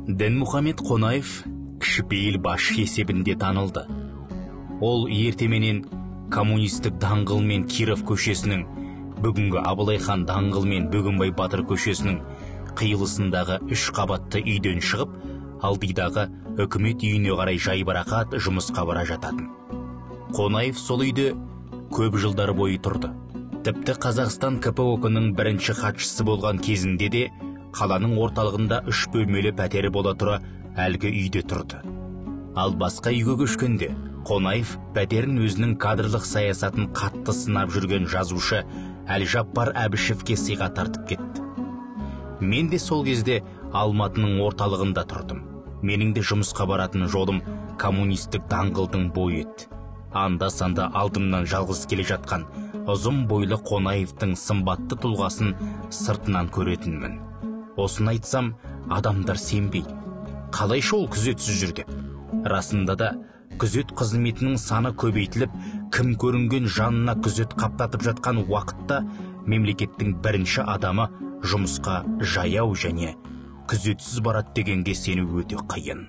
Дінмұхамед Қонаев кішіпейіл басшы есебінде танылды. Ол ертеменен коммунистік даңғыл мен Киров көшесінің, бүгінгі Абылай хан даңғыл мен Бөгенбай Батыр көшесінің қиылысындағы 3 қабатты үйден шығып, алдыдағы үкімет үйіне қарай жайбарақат жұмысқа бара жататын. Қонаев сол үйде көп жылдар бойы тұрды. Тіпті Қазақстан КПОК-ның бірінші хатшысы болған кезінде де қаланың орталығында 3 бөлмелі пәтері бола тұра әлгі үйде тұрды. Ал басқа үйге көшкенде Қонаев пәтерін өзінің кадрлық саясатын қатты сынап жүрген жазушы Әлжаппар Әбішевке сыйға тартып кетті. Мен де сол кезде Алматының орталығында тұрдым. Менің де жұмысқа баратын жолым коммунистік даңғылдың бойы еді. Анда-санда алдымнан жалғыз келе жатқан ұзын бойлы Қонаевтың сымбатты тұлғасын сыртынан көретінмін. Осыны айтсам, адамдар сенбейді. Қалайша ол күзетсіз жүр деп. Расында да күзет қызметінің саны көбейтіліп, кім көрінген жанына күзет қаптатып жатқан уақытта мемлекеттің бірінші адамы жұмысқа жаяу және күзетсіз барады дегенге сену өте қиын.